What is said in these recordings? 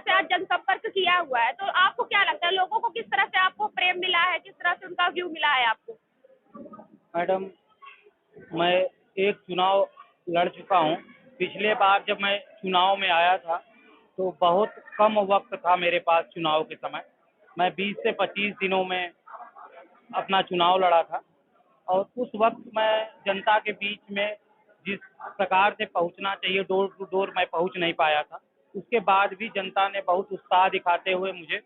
से आज जनसंपर्क किया हुआ है, तो आपको क्या लगता है लोगों को किस तरह से आपको प्रेम मिला है, किस तरह से उनका व्यू मिला है आपको? मैडम, मैं एक चुनाव लड़ चुका हूँ। पिछले बार जब मैं चुनाव में आया था तो बहुत कम वक्त था मेरे पास चुनाव के समय। मैं 20 से 25 दिनों में अपना चुनाव लड़ा था और उस वक्त मैं जनता के बीच में जिस प्रकार से पहुंचना चाहिए डोर टू डोर मैं पहुंच नहीं पाया था। उसके बाद भी जनता ने बहुत उत्साह दिखाते हुए मुझे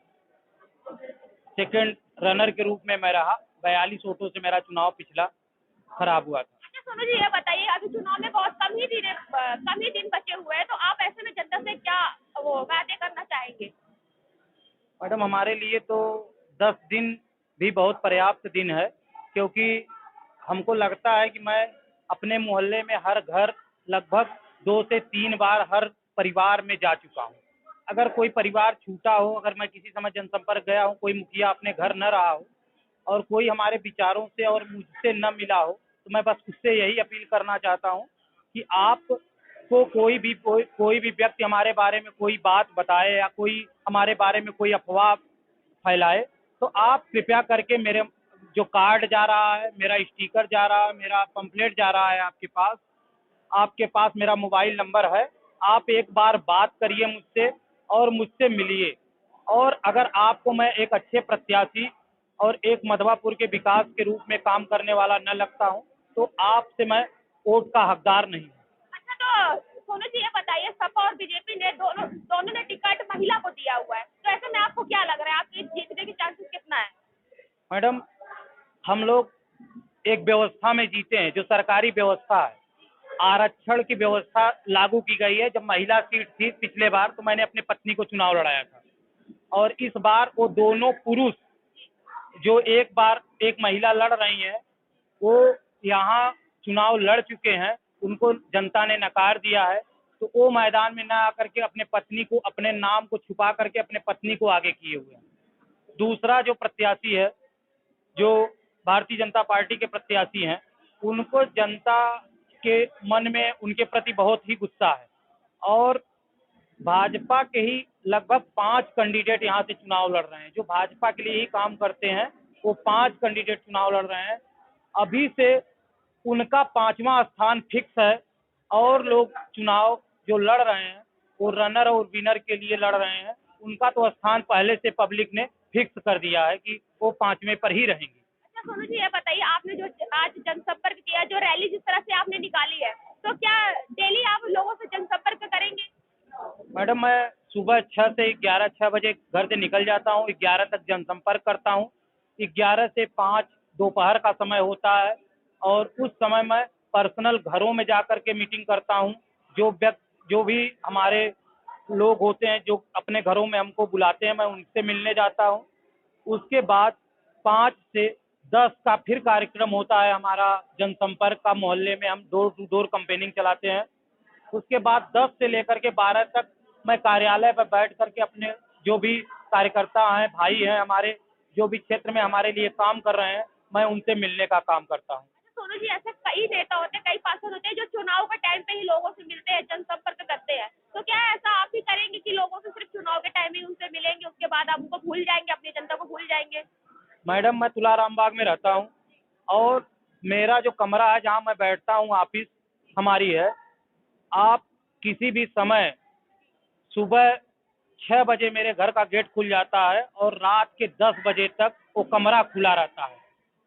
सेकंड रनर के रूप में मैं रहा। 42 वोटों से मेरा चुनाव पिछला खराब हुआ था। अच्छा सोनू जी, ये बताइए अभी चुनाव में बहुत कम ही दिन बचे हुए हैं, तो आप ऐसे में जनता से क्या वो वादे करना चाहेंगे? मैडम, हमारे लिए तो 10 दिन भी बहुत पर्याप्त दिन है, क्योंकि हमको लगता है कि मैं अपने मोहल्ले में हर घर लगभग 2 से 3 बार हर परिवार में जा चुका हूँ। अगर कोई परिवार छूटा हो, अगर मैं किसी समय जनसंपर्क गया हूँ, कोई मुखिया अपने घर न रहा हो और कोई हमारे विचारों से और मुझसे न मिला हो, तो मैं बस उससे यही अपील करना चाहता हूँ कि आप को कोई भी व्यक्ति हमारे बारे में कोई बात बताए या कोई हमारे बारे में कोई अफवाह फैलाए, तो आप कृपया करके मेरे जो कार्ड जा रहा है, मेरा स्टिकर जा रहा है, मेरा पंपलेट जा रहा है आपके पास मेरा मोबाइल नंबर है। आप एक बार बात करिए मुझसे और मुझसे मिलिए। और अगर आपको मैं एक अच्छे प्रत्याशी और एक मधवापुर के विकास के रूप में काम करने वाला न लगता हूं, तो आपसे मैं वोट का हकदार नहीं हूं। अच्छा, तो सोनू जी ये बताइए, सपा और बीजेपी ने दोनों दोनों ने टिकट महिला को दिया हुआ है, तो ऐसे में आपको क्या लग रहा है, आपकी जीतने के चांसेस कितना है? मैडम, हम लोग एक व्यवस्था में जीते हैं जो सरकारी व्यवस्था है। आरक्षण की व्यवस्था लागू की गई है। जब महिला सीट थी पिछले बार, तो मैंने अपनी पत्नी को चुनाव लड़ाया था और इस बार वो दोनों पुरुष जो एक बार एक महिला लड़ रही हैं, वो यहाँ चुनाव लड़ चुके हैं, उनको जनता ने नकार दिया है, तो वो मैदान में ना आकर के अपने पत्नी को, अपने नाम को छुपा करके अपने पत्नी को आगे किए हुए हैं। दूसरा जो प्रत्याशी है, जो भारतीय जनता पार्टी के प्रत्याशी हैं, उनको जनता के मन में उनके प्रति बहुत ही गुस्सा है और भाजपा के ही लगभग 5 कैंडिडेट यहाँ से चुनाव लड़ रहे हैं। जो भाजपा के लिए ही काम करते हैं, वो 5 कैंडिडेट चुनाव लड़ रहे हैं। अभी से उनका 5वां स्थान फिक्स है और लोग चुनाव जो लड़ रहे हैं वो रनर और विनर के लिए लड़ रहे हैं। उनका तो स्थान पहले से पब्लिक ने फिक्स कर दिया है कि वो 5वें पर ही रहेंगे। अच्छा सोनू जी ये बताइए, आपने जो आज जनसंपर्क किया, जो रैली जिस तरह से आपने निकाली है, तो क्या डेली आप लोगों से जनसंपर्क करेंगे? मैडम, मैं सुबह 6 से 11, 6 बजे घर से निकल जाता हूँ, 11 तक जनसंपर्क करता हूँ। 11 से 5 दोपहर का समय होता है और उस समय मैं पर्सनल घरों में जा कर के मीटिंग करता हूँ। जो भी हमारे लोग होते हैं जो अपने घरों में हमको बुलाते हैं, मैं उनसे मिलने जाता हूँ। उसके बाद 5 से 10 का फिर कार्यक्रम होता है हमारा जनसंपर्क का। मोहल्ले में हम डोर टू डोर कैंपेनिंग चलाते हैं। उसके बाद 10 से लेकर के 12 तक मैं कार्यालय पर बैठ करके अपने जो भी कार्यकर्ता हैं, भाई हैं हमारे, जो भी क्षेत्र में हमारे लिए काम कर रहे हैं, मैं उनसे मिलने का काम करता हूँ। सोनू जी ऐसे कई नेता होते हैं, कई पार्षद होते हैं जो चुनाव के टाइम पे ही लोगों से मिलते हैं, जनसंपर्क करते हैं, तो क्या ऐसा आप भी करेंगे कि लोगों से सिर्फ चुनाव के टाइम ही उनसे मिलेंगे, उसके बाद आप उनको भूल जाएंगे, अपनी जनता को भूल जाएंगे? मैडम, मैं तुलाराम बाग में रहता हूँ और मेरा जो कमरा है जहाँ मैं बैठता हूँ, ऑफिस हमारी है। आप किसी भी समय सुबह 6 बजे मेरे घर का गेट खुल जाता है और रात के 10 बजे तक वो कमरा खुला रहता है।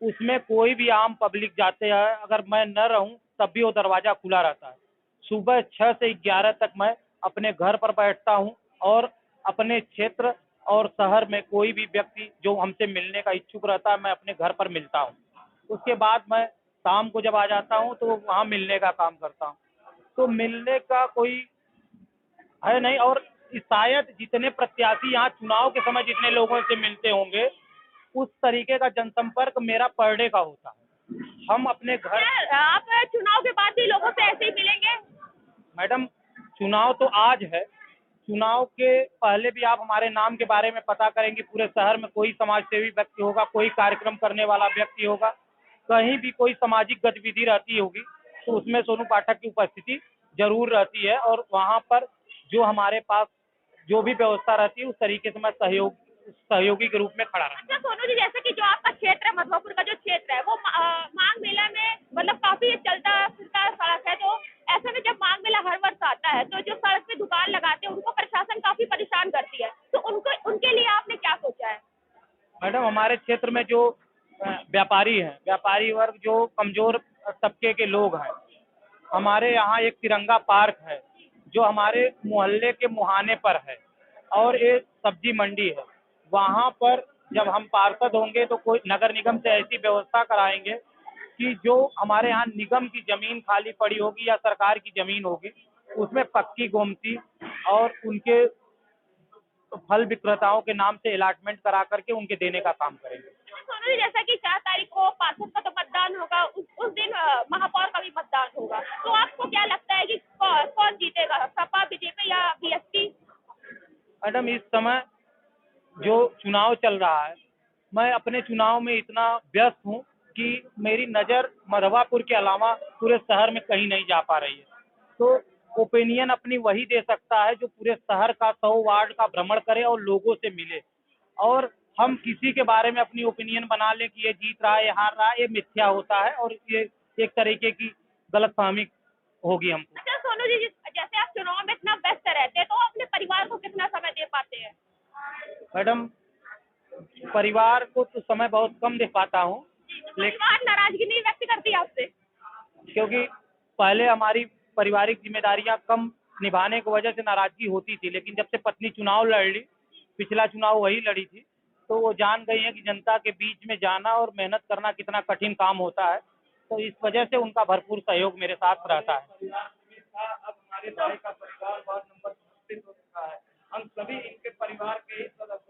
उसमें कोई भी आम पब्लिक जाते हैं, अगर मैं न रहूं तब भी वो दरवाज़ा खुला रहता है। सुबह 6 से 11 तक मैं अपने घर पर बैठता हूं और अपने क्षेत्र और शहर में कोई भी व्यक्ति जो हमसे मिलने का इच्छुक रहता है, मैं अपने घर पर मिलता हूं। उसके बाद मैं शाम को जब आ जाता हूं तो वहाँ मिलने का काम करता हूं। तो मिलने का कोई है नहीं। और शायद जितने प्रत्याशी यहाँ चुनाव के समय जितने लोगों से मिलते होंगे, उस तरीके का जनसंपर्क मेरा पर डे का होता है। हम अपने घर क्या आप चुनाव के बाद भी लोगों से ऐसे ही मिलेंगे? मैडम, चुनाव तो आज है। चुनाव के पहले भी आप हमारे नाम के बारे में पता करेंगे, पूरे शहर में कोई समाज सेवी व्यक्ति होगा, कोई कार्यक्रम करने वाला व्यक्ति होगा, कहीं भी कोई सामाजिक गतिविधि रहती होगी, तो उसमें सोनू पाठक की उपस्थिति जरूर रहती है। और वहाँ पर जो हमारे पास जो भी व्यवस्था रहती है उस तरीके से मैं सहयोगी के रूप में खड़ा रहूँ। अच्छा सोनू जी, जैसे कि जो आपका क्षेत्र है, मधुपुर का जो क्षेत्र है, वो माघ मेला में मतलब काफी चलता फिरता सड़क है, तो ऐसे में जब माघ मेला हर वर्ष आता है तो जो सड़क पे दुकान लगाते हैं उनको प्रशासन काफी परेशान करती है, तो उनको उनके लिए आपने क्या सोचा है? मैडम, हमारे क्षेत्र में जो व्यापारी हैं, व्यापारी वर्ग जो कमजोर तबके के लोग हैं, हमारे यहाँ एक तिरंगा पार्क है जो हमारे मोहल्ले के मुहाने पर है और एक सब्जी मंडी है। वहाँ पर जब हम पार्षद होंगे तो कोई नगर निगम से ऐसी व्यवस्था कराएंगे कि जो हमारे यहाँ निगम की जमीन खाली पड़ी होगी या सरकार की जमीन होगी, उसमें पक्की गोमती और उनके फल विक्रेताओं के नाम से अलॉटमेंट करा करके उनके देने का काम करेंगे। सोनू जी, जैसा कि 4 तारीख को पार्षद का तो मतदान होगा, उस दिन महापौर का भी मतदान होगा, तो आपको क्या लगता है कि कौन जीतेगा, सपा, बीजेपी या बीएसपी? मैडम, इस समय जो चुनाव चल रहा है, मैं अपने चुनाव में इतना व्यस्त हूँ कि मेरी नज़र मधवापुर के अलावा पूरे शहर में कहीं नहीं जा पा रही है। तो ओपिनियन अपनी वही दे सकता है जो पूरे शहर का 100 वार्ड का भ्रमण करे और लोगों से मिले, और हम किसी के बारे में अपनी ओपिनियन बना लें कि ये जीत रहा है, ये हार रहा है, ये मिथ्या होता है और ये एक तरीके की गलतफहमी होगी हमको। अच्छा सोनू जी, जैसे आप चुनाव में इतना व्यस्त रहते हैं, तो आप अपने परिवार को कितना समय दे पाते हैं? मैडम, परिवार को तो समय बहुत कम दे पाता हूँ, लेकिन परिवार नाराजगी नहीं व्यक्त करती आपसे? क्योंकि पहले हमारी पारिवारिक जिम्मेदारियां कम निभाने की वजह से नाराजगी होती थी, लेकिन जब से पत्नी चुनाव लड़ ली, पिछला चुनाव वही लड़ी थी, तो वो जान गई है कि जनता के बीच में जाना और मेहनत करना कितना कठिन काम होता है, तो इस वजह से उनका भरपूर सहयोग मेरे साथ रहता है। अब हमारे भाई का परिवार वार्ड नंबर 36 हो चुका है, हम सभी इनके परिवार के ही सदस्य